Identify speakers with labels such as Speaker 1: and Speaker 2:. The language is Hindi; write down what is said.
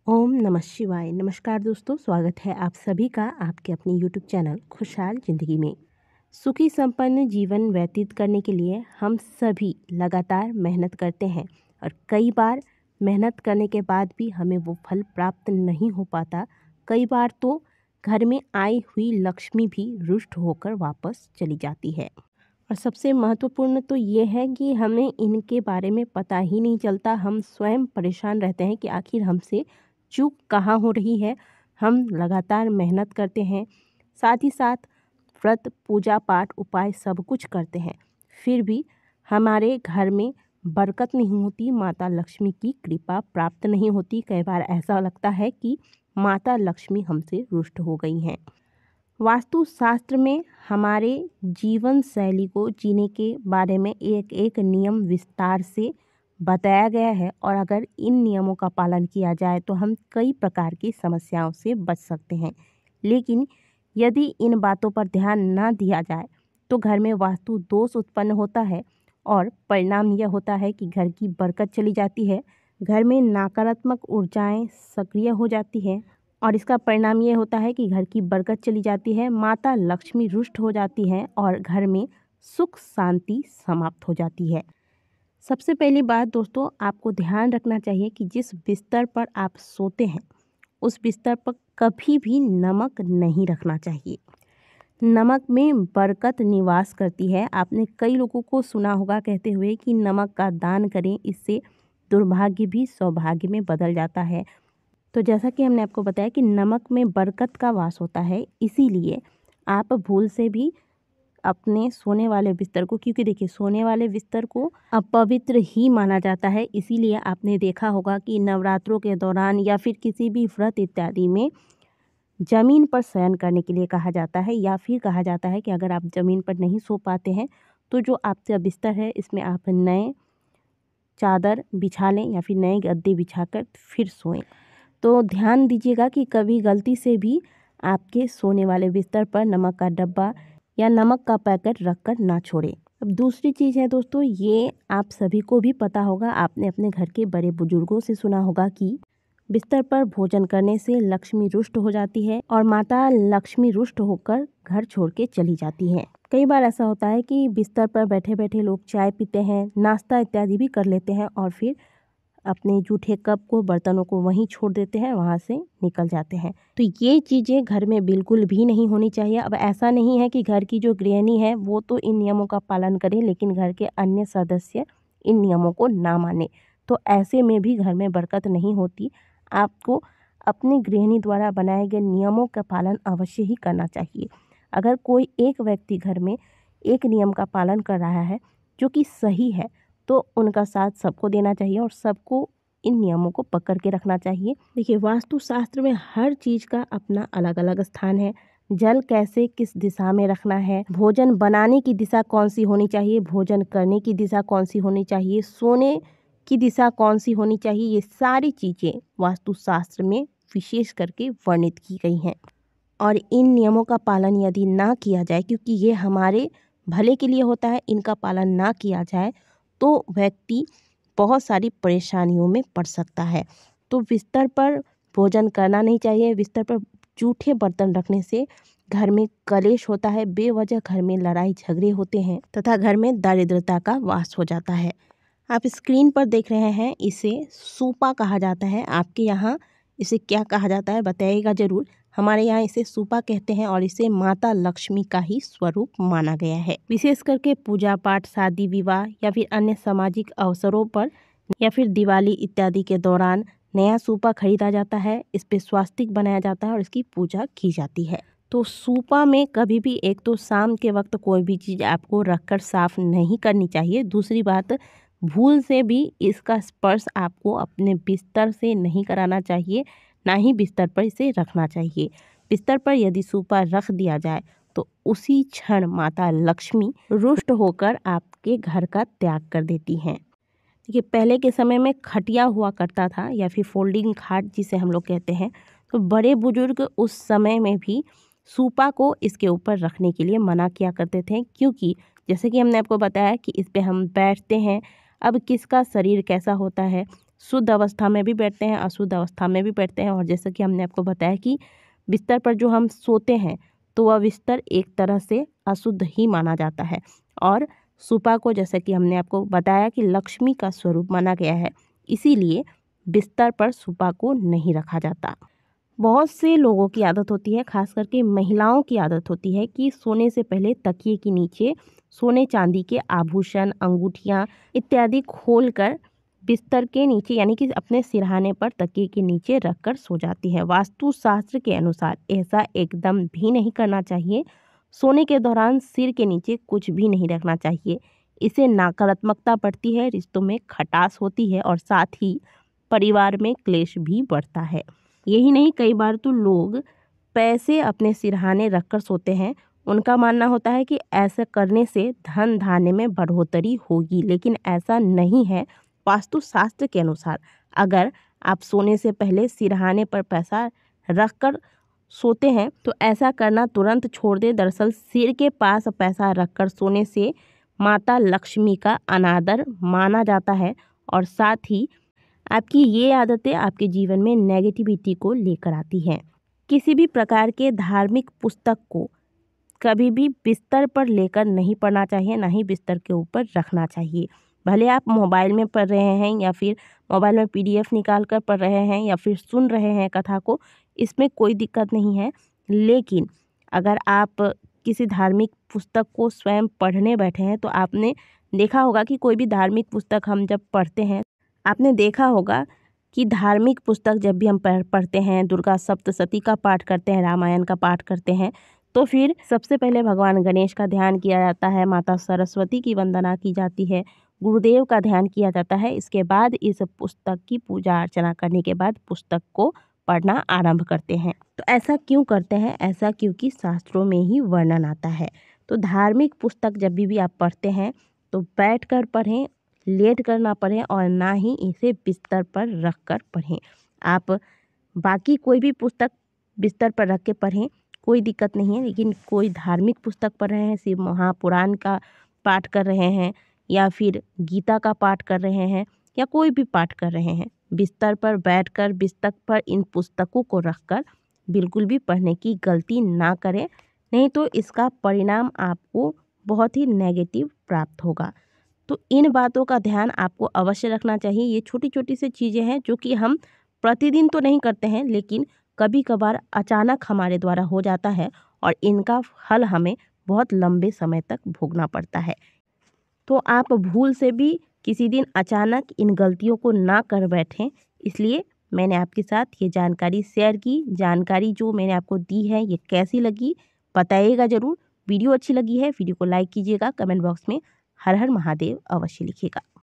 Speaker 1: ओम नमः शिवाय। नमस्कार दोस्तों, स्वागत है आप सभी का आपके अपने यूट्यूब चैनल खुशहाल ज़िंदगी में। सुखी संपन्न जीवन व्यतीत करने के लिए हम सभी लगातार मेहनत करते हैं और कई बार मेहनत करने के बाद भी हमें वो फल प्राप्त नहीं हो पाता। कई बार तो घर में आई हुई लक्ष्मी भी रुष्ट होकर वापस चली जाती है। और सबसे महत्वपूर्ण तो ये है कि हमें इनके बारे में पता ही नहीं चलता। हम स्वयं परेशान रहते हैं कि आखिर हमसे चूक कहाँ हो रही है। हम लगातार मेहनत करते हैं, साथ ही साथ व्रत पूजा पाठ उपाय सब कुछ करते हैं, फिर भी हमारे घर में बरकत नहीं होती, माता लक्ष्मी की कृपा प्राप्त नहीं होती। कई बार ऐसा लगता है कि माता लक्ष्मी हमसे रुष्ट हो गई हैं। वास्तुशास्त्र में हमारे जीवन शैली को जीने के बारे में एक एक नियम विस्तार से बताया गया है और अगर इन नियमों का पालन किया जाए तो हम कई प्रकार की समस्याओं से बच सकते हैं। लेकिन यदि इन बातों पर ध्यान ना दिया जाए तो घर में वास्तु दोष उत्पन्न होता है और परिणाम यह होता है कि घर की बरकत चली जाती है, घर में नकारात्मक ऊर्जाएं सक्रिय हो जाती हैं और इसका परिणाम ये होता है कि घर की बरकत चली जाती है, माता लक्ष्मी रुष्ट हो जाती हैं और घर में सुख शांति समाप्त हो जाती है। सबसे पहली बात दोस्तों, आपको ध्यान रखना चाहिए कि जिस बिस्तर पर आप सोते हैं उस बिस्तर पर कभी भी नमक नहीं रखना चाहिए। नमक में बरकत निवास करती है। आपने कई लोगों को सुना होगा कहते हुए कि नमक का दान करें, इससे दुर्भाग्य भी सौभाग्य में बदल जाता है। तो जैसा कि हमने आपको बताया कि नमक में बरकत का वास होता है, इसीलिए आप भूल से भी अपने सोने वाले बिस्तर को, क्योंकि देखिए सोने वाले बिस्तर को अपवित्र ही माना जाता है, इसीलिए आपने देखा होगा कि नवरात्रों के दौरान या फिर किसी भी व्रत इत्यादि में ज़मीन पर शयन करने के लिए कहा जाता है, या फिर कहा जाता है कि अगर आप ज़मीन पर नहीं सो पाते हैं तो जो आपका बिस्तर है इसमें आप नए चादर बिछा लें या फिर नए गद्दे बिछाकर फिर सोएं। तो ध्यान दीजिएगा कि कभी गलती से भी आपके सोने वाले बिस्तर पर नमक का डब्बा या नमक का पैकेट रखकर ना छोड़ें। अब दूसरी चीज़ है दोस्तों, ये आप सभी को भी पता होगा, आपने अपने घर के बड़े बुजुर्गों से सुना होगा कि बिस्तर पर भोजन करने से लक्ष्मी रुष्ट हो जाती है और माता लक्ष्मी रुष्ट होकर घर छोड़ के चली जाती हैं। कई बार ऐसा होता है कि बिस्तर पर बैठे बैठे लोग चाय पीते हैं, नाश्ता इत्यादि भी कर लेते हैं और फिर अपने जूठे कप को, बर्तनों को वहीं छोड़ देते हैं, वहाँ से निकल जाते हैं। तो ये चीज़ें घर में बिल्कुल भी नहीं होनी चाहिए। अब ऐसा नहीं है कि घर की जो गृहिणी है वो तो इन नियमों का पालन करे लेकिन घर के अन्य सदस्य इन नियमों को ना माने, तो ऐसे में भी घर में बरकत नहीं होती। आपको अपनी गृहिणी द्वारा बनाए गए नियमों का पालन अवश्य ही करना चाहिए। अगर कोई एक व्यक्ति घर में एक नियम का पालन कर रहा है जो कि सही है तो उनका साथ सबको देना चाहिए और सबको इन नियमों को पकड़ के रखना चाहिए। देखिए वास्तुशास्त्र में हर चीज़ का अपना अलग अलग स्थान है। जल कैसे किस दिशा में रखना है, भोजन बनाने की दिशा कौन सी होनी चाहिए, भोजन करने की दिशा कौन सी होनी चाहिए, सोने की दिशा कौन सी होनी चाहिए, ये सारी चीज़ें वास्तुशास्त्र में विशेष करके वर्णित की गई हैं। और इन नियमों का पालन यदि ना किया जाए, क्योंकि ये हमारे भले के लिए होता है, इनका पालन ना किया जाए तो व्यक्ति बहुत सारी परेशानियों में पड़ सकता है। तो बिस्तर पर भोजन करना नहीं चाहिए। बिस्तर पर जूठे बर्तन रखने से घर में कलेश होता है, बेवजह घर में लड़ाई झगड़े होते हैं तथा घर में दारिद्रता का वास हो जाता है। आप स्क्रीन पर देख रहे हैं, इसे सूपा कहा जाता है। आपके यहाँ इसे क्या कहा जाता है बताइएगा ज़रूर। हमारे यहाँ इसे सूपा कहते हैं और इसे माता लक्ष्मी का ही स्वरूप माना गया है। विशेष करके पूजा पाठ, शादी विवाह या फिर अन्य सामाजिक अवसरों पर या फिर दिवाली इत्यादि के दौरान नया सूपा खरीदा जाता है, इस पे स्वास्तिक बनाया जाता है और इसकी पूजा की जाती है। तो सूपा में कभी भी, एक तो शाम के वक्त कोई भी चीज़ आपको रखकर साफ नहीं करनी चाहिए। दूसरी बात, भूल से भी इसका स्पर्श आपको अपने बिस्तर से नहीं कराना चाहिए, ना ही बिस्तर पर इसे रखना चाहिए। बिस्तर पर यदि सूपा रख दिया जाए तो उसी क्षण माता लक्ष्मी रुष्ट होकर आपके घर का त्याग कर देती हैं। देखिए पहले के समय में खटिया हुआ करता था या फिर फोल्डिंग खाट जिसे हम लोग कहते हैं, तो बड़े बुजुर्ग उस समय में भी सूपा को इसके ऊपर रखने के लिए मना किया करते थे, क्योंकि जैसे कि हमने आपको बताया कि इस पे हम बैठते हैं। अब किसका शरीर कैसा होता है, शुद्ध अवस्था में भी बैठते हैं, अशुद्ध अवस्था में भी बैठते हैं। और जैसा कि हमने आपको बताया कि बिस्तर पर जो हम सोते हैं तो वह बिस्तर एक तरह से अशुद्ध ही माना जाता है। और सुपा को, जैसा कि हमने आपको बताया, कि लक्ष्मी का स्वरूप माना गया है, इसीलिए बिस्तर पर सुपा को नहीं रखा जाता। बहुत से लोगों की आदत होती है, खास करके महिलाओं की आदत होती है कि सोने से पहले तकिए के नीचे सोने चांदी के आभूषण, अंगूठियाँ इत्यादि खोलकर बिस्तर के नीचे यानी कि अपने सिरहाने पर तकिए के नीचे रखकर सो जाती है। वास्तुशास्त्र के अनुसार ऐसा एकदम भी नहीं करना चाहिए। सोने के दौरान सिर के नीचे कुछ भी नहीं रखना चाहिए। इससे नकारात्मकता बढ़ती है, रिश्तों में खटास होती है और साथ ही परिवार में क्लेश भी बढ़ता है। यही नहीं, कई बार तो लोग पैसे अपने सिरहाने रखकर सोते हैं। उनका मानना होता है कि ऐसा करने से धन धान्य में बढ़ोतरी होगी, लेकिन ऐसा नहीं है। वास्तुशास्त्र के अनुसार अगर आप सोने से पहले सिरहाने पर पैसा रखकर सोते हैं तो ऐसा करना तुरंत छोड़ दें। दरअसल सिर के पास पैसा रखकर सोने से माता लक्ष्मी का अनादर माना जाता है और साथ ही आपकी ये आदतें आपके जीवन में नेगेटिविटी को लेकर आती हैं। किसी भी प्रकार के धार्मिक पुस्तक को कभी भी बिस्तर पर लेकर नहीं पढ़ना चाहिए, ना ही बिस्तर के ऊपर रखना चाहिए। भले आप मोबाइल में पढ़ रहे हैं या फिर मोबाइल में PDF निकाल कर पढ़ रहे हैं या फिर सुन रहे हैं कथा को, इसमें कोई दिक्कत नहीं है। लेकिन अगर आप किसी धार्मिक पुस्तक को स्वयं पढ़ने बैठे हैं तो आपने देखा होगा कि कोई भी धार्मिक पुस्तक हम जब पढ़ते हैं, आपने देखा होगा कि धार्मिक पुस्तक जब भी हम पढ़ते हैं, दुर्गा सप्तशती का पाठ करते हैं, रामायण का पाठ करते हैं, तो फिर सबसे पहले भगवान गणेश का ध्यान किया जाता है, माता सरस्वती की वंदना की जाती है, गुरुदेव का ध्यान किया जाता है। इसके बाद इस पुस्तक की पूजा अर्चना करने के बाद पुस्तक को पढ़ना आरंभ करते हैं। तो ऐसा क्यों करते हैं? ऐसा क्योंकि शास्त्रों में ही वर्णन आता है। तो धार्मिक पुस्तक जब भी आप पढ़ते हैं तो बैठ कर पढ़ें, लेट कर ना पढ़ें और ना ही इसे बिस्तर पर रख कर पढ़ें। आप बाकी कोई भी पुस्तक बिस्तर पर रख के पढ़ें, कोई दिक्कत नहीं है, लेकिन कोई धार्मिक पुस्तक पढ़ रहे हैं, शिव महापुराण का पाठ कर रहे हैं या फिर गीता का पाठ कर रहे हैं या कोई भी पाठ कर रहे हैं, बिस्तर पर बैठकर बिस्तर पर इन पुस्तकों को रखकर बिल्कुल भी पढ़ने की गलती ना करें, नहीं तो इसका परिणाम आपको बहुत ही नेगेटिव प्राप्त होगा। तो इन बातों का ध्यान आपको अवश्य रखना चाहिए। ये छोटी छोटी सी चीज़ें हैं जो कि हम प्रतिदिन तो नहीं करते हैं, लेकिन कभी कभार अचानक हमारे द्वारा हो जाता है और इनका फल हमें बहुत लंबे समय तक भोगना पड़ता है। तो आप भूल से भी किसी दिन अचानक इन गलतियों को ना कर बैठें, इसलिए मैंने आपके साथ ये जानकारी शेयर की। जानकारी जो मैंने आपको दी है ये कैसी लगी बताइएगा ज़रूर। वीडियो अच्छी लगी है वीडियो को लाइक कीजिएगा, कमेंट बॉक्स में हर हर महादेव अवश्य लिखिएगा।